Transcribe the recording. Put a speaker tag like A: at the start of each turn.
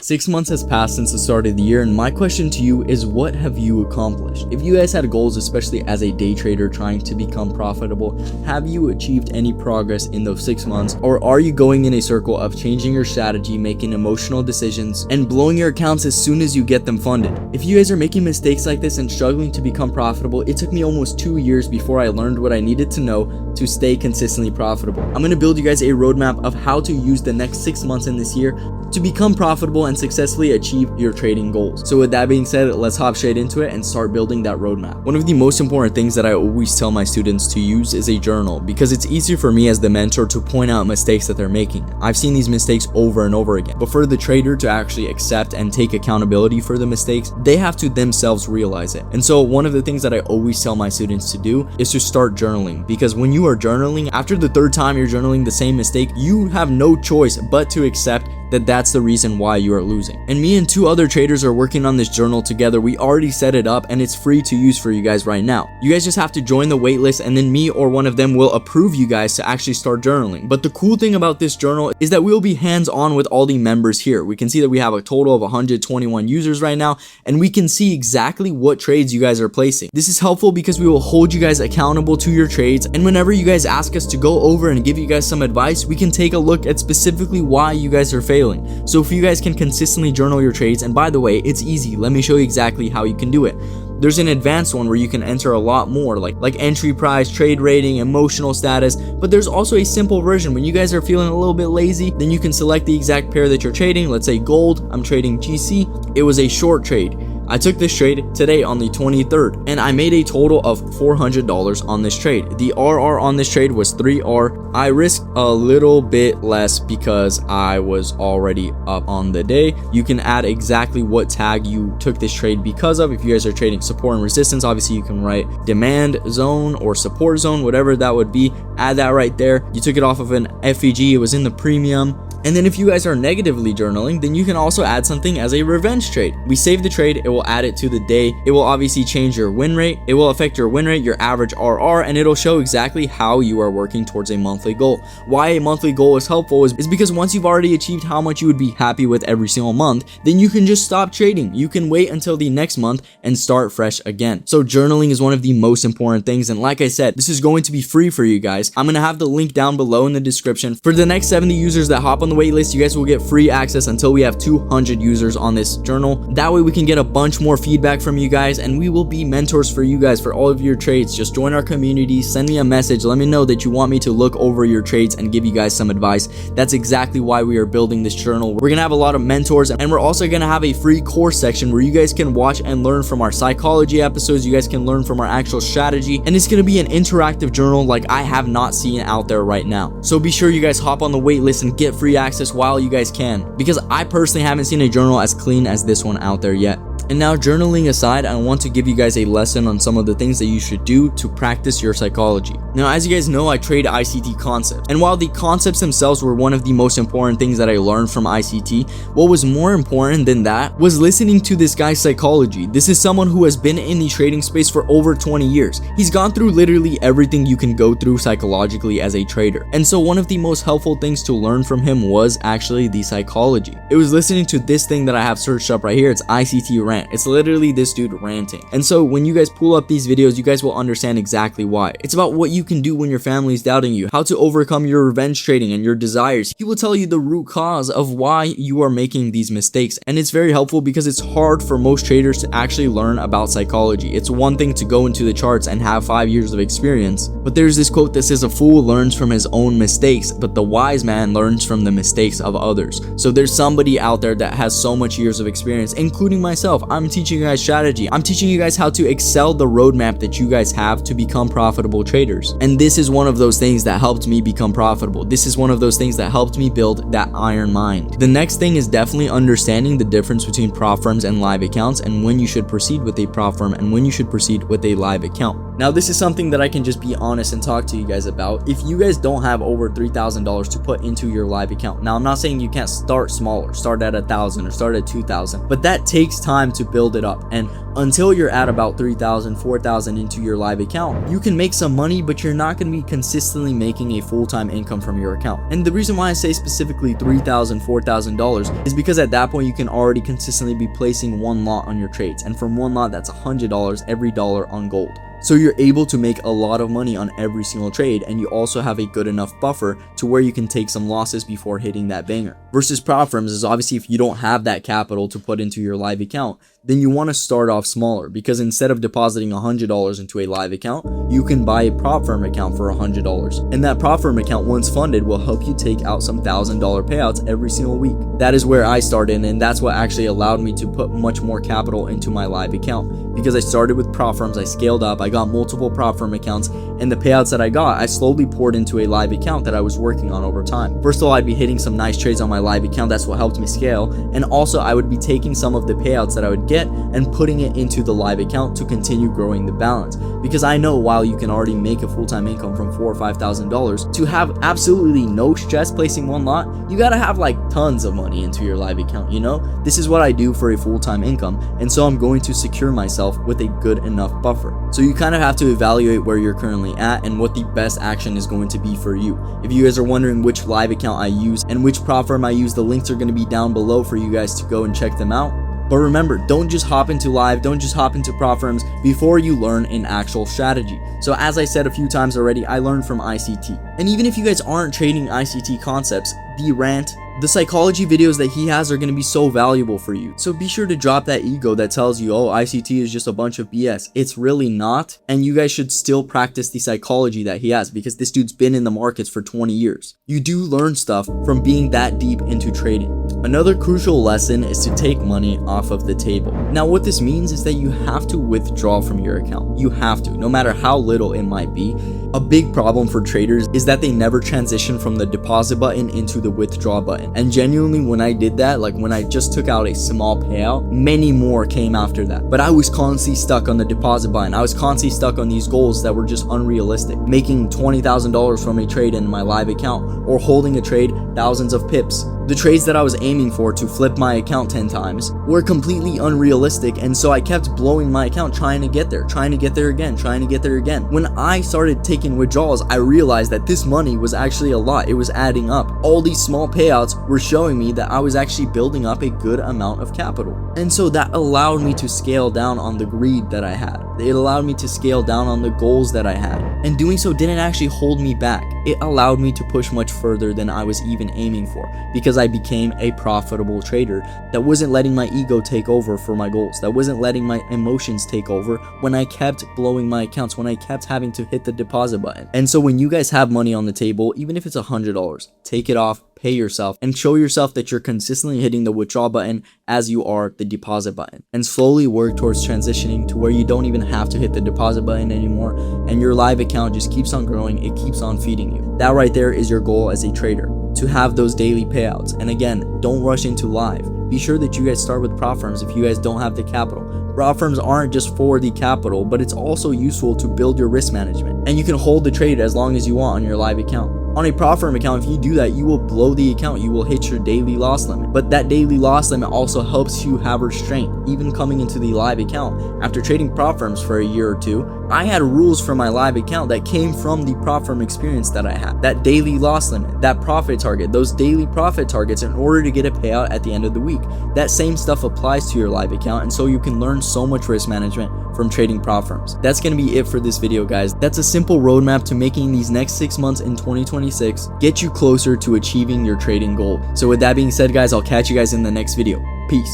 A: 6 months has passed since the start of the year, and my question to you is, what have you accomplished? If you guys had goals, especially as a day trader trying to become profitable, have you achieved any progress in those 6 months? Or are you going in a circle of changing your strategy, making emotional decisions, and blowing your accounts as soon as you get them funded? If you guys are making mistakes like this and struggling to become profitable, it took me almost 2 years before I learned what I needed to know to stay consistently profitable. I'm going to build you guys a roadmap of how to use the next 6 months in this year to become profitable and successfully achieve your trading goals. So with that being said, let's hop straight into it and start building that roadmap. One of the most important things that I always tell my students to use is a journal, because it's easier for me as the mentor to point out mistakes that they're making. I've seen these mistakes over and over again, but for the trader to actually accept and take accountability for the mistakes, they have to themselves realize it. And so one of the things that I always tell my students to do is to start journaling, because when you are journaling, after the third time you're journaling the same mistake, you have no choice but to accept that that's the reason why you are losing. And me and 2 other traders are working on this journal together. We already set it up and it's free to use for you guys right now. You guys just have to join the waitlist, and then me or one of them will approve you guys to actually start journaling. But the cool thing about this journal is that we'll be hands-on with all the members here. We can see that we have a total of 121 users right now, and we can see exactly what trades you guys are placing. This is helpful because we will hold you guys accountable to your trades, and whenever you guys ask us to go over and give you guys some advice, we can take a look at specifically why you guys are failing. So if you guys can consistently journal your trades, and by the way, it's easy. Let me show you exactly how you can do it. There's an advanced one where you can enter a lot more, like entry price, trade rating, emotional status, but there's also a simple version. When you guys are feeling a little bit lazy, then you can select the exact pair that you're trading. Let's say gold, I'm trading GC. It was a short trade. I took this trade today on the 23rd, and I made a total of $400 on this trade. The RR on this trade was 3R. I risked a little bit less because I was already up on the day. You can add exactly what tag you took this trade because of. If you guys are trading support and resistance, obviously you can write demand zone or support zone, whatever that would be. Add that right there. You took it off of an FEG. It was in the premium. And then if you guys are negatively journaling, then you can also add something as a revenge trade. We save the trade, it will add it to the day. It will obviously change your win rate. It will affect your win rate, your average RR, and it'll show exactly how you are working towards a monthly goal. Why a monthly goal is helpful is because once you've already achieved how much you would be happy with every single month, then you can just stop trading. You can wait until the next month and start fresh again. So journaling is one of the most important things. And like I said, this is going to be free for you guys. I'm going to have the link down below in the description. For the next 70 users that hop on the waitlist, you guys will get free access until we have 200 users on this journal. That way we can get a bunch more feedback from you guys, and we will be mentors for you guys for all of your trades. Just join our community, send me a message, let me know that you want me to look over your trades and give you guys some advice. That's exactly why we are building this journal. We're gonna have a lot of mentors, and we're also gonna have a free course section where you guys can watch and learn from our psychology episodes. You guys can learn from our actual strategy, and it's gonna be an interactive journal like I have not seen out there right now. So be sure you guys hop on the wait list and get free access while you guys can, because I personally haven't seen a journal as clean as this one out there yet. And now, journaling aside, I want to give you guys a lesson on some of the things that you should do to practice your psychology. Now, as you guys know, I trade ICT concepts, and while the concepts themselves were one of the most important things that I learned from ICT, what was more important than that was listening to this guy's psychology. This is someone who has been in the trading space for over 20 years. He's gone through literally everything you can go through psychologically as a trader. And so one of the most helpful things to learn from him was actually the psychology. It was listening to this thing that I have searched up right here. It's ICT rant. It's literally this dude ranting. And so when you guys pull up these videos, you guys will understand exactly why. It's about what you can do when your family is doubting you, how to overcome your revenge trading and your desires. He will tell you the root cause of why you are making these mistakes. And it's very helpful because it's hard for most traders to actually learn about psychology. It's one thing to go into the charts and have 5 years of experience, but there's this quote that says, "A fool learns from his own mistakes, but the wise man learns from the mistakes of others." So there's somebody out there that has so much years of experience, including myself. I'm teaching you guys strategy. I'm teaching you guys how to excel the roadmap that you guys have to become profitable traders. And this is one of those things that helped me become profitable. This is one of those things that helped me build that iron mind. The next thing is definitely understanding the difference between prop firms and live accounts, and when you should proceed with a prop firm and when you should proceed with a live account. Now, this is something that I can just be honest and talk to you guys about. If you guys don't have over $3,000 to put into your live account, now I'm not saying you can't start smaller, start at 1,000 or start at 2,000, but that takes time to build it up. And until you're at about 3,000, 4,000 into your live account, you can make some money, but you're not going to be consistently making a full-time income from your account. And the reason why I say specifically $3,000, $4,000 is because at that point you can already consistently be placing one lot on your trades, and from one lot that's $100 every dollar on gold. So you're able to make a lot of money on every single trade, and you also have a good enough buffer to where you can take some losses before hitting that banger. Versus prop firms is obviously if you don't have that capital to put into your live account, then you want to start off smaller, because instead of depositing $100 into a live account, you can buy a prop firm account for $100. And that prop firm account, once funded, will help you take out some $1,000 payouts every single week. That is where I started, and that's what actually allowed me to put much more capital into my live account, because I started with prop firms, I scaled up, I got multiple prop firm accounts, and the payouts that I got, I slowly poured into a live account that I was working on over time. First of all, I'd be hitting some nice trades on my live account, that's what helped me scale, and also I would be taking some of the payouts that I would get and putting it into the live account to continue growing the balance. Because I know while you can already make a full-time income from $4,000 or $5,000, to have absolutely no stress placing one lot, you gotta have like tons of money into your live account, you know? This is what I do for a full-time income, and so I'm going to secure myself with a good enough buffer. So you kind of have to evaluate where you're currently at and what the best action is going to be for you. If you guys are wondering which live account I use and which prop firm I use, the links are going to be down below for you guys to go and check them out. But remember, don't just hop into live, don't just hop into prop firms before you learn an actual strategy. So as I said a few times already, I learned from ICT. And even if you guys aren't trading ICT concepts, the rant, the psychology videos that he has are going to be so valuable for you. So be sure to drop that ego that tells you, oh, ICT is just a bunch of BS. It's really not. And you guys should still practice the psychology that he has, because this dude's been in the markets for 20 years. You do learn stuff from being that deep into trading. Another crucial lesson is to take money off of the table. Now, what this means is that you have to withdraw from your account. You have to, no matter how little it might be. A big problem for traders is that they never transition from the deposit button into the withdraw button. And genuinely, when I did that, like when I just took out a small payout, many more came after that. But I was constantly stuck on the deposit button. I was constantly stuck on these goals that were just unrealistic. Making $20,000 from a trade in my live account, or holding a trade thousands of pips. The trades that I was aiming for to flip my account 10 times were completely unrealistic, and so I kept blowing my account trying to get there again. When I started taking withdrawals, I realized that this money was actually a lot. It was adding up. All these small payouts were showing me that I was actually building up a good amount of capital. And so that allowed me to scale down on the greed that I had. It allowed me to scale down on the goals that I had. And doing so didn't actually hold me back. It allowed me to push much further than I was even aiming for, because I became a profitable trader that wasn't letting my ego take over for my goals, that wasn't letting my emotions take over when I kept blowing my accounts, when I kept having to hit the deposit button. And so when you guys have money on the table, even if it's $100, take it off, pay yourself, and show yourself that you're consistently hitting the withdraw button as you are the deposit button, and slowly work towards transitioning to where you don't even have to hit the deposit button anymore, and your live account just keeps on growing, it keeps on feeding you. That right there is your goal as a trader, to have those daily payouts. And again, don't rush into live. Be sure that you guys start with prop firms if you guys don't have the capital. Prop firms aren't just for the capital, but it's also useful to build your risk management, and you can hold the trade as long as you want on your live account. On a prop firm account, if you do that, you will blow the account, you will hit your daily loss limit. But that daily loss limit also helps you have restraint. Even coming into the live account, after trading prop firms for a year or two, I had rules for my live account that came from the prop firm experience that I had. That daily loss limit, that profit target, those daily profit targets in order to get a payout at the end of the week. That same stuff applies to your live account, and so you can learn so much risk management from trading prop firms. That's going to be it for this video, guys. That's a simple roadmap to making these next 6 months in 2026 get you closer to achieving your trading goal. So with that being said, guys, I'll catch you guys in the next video. Peace.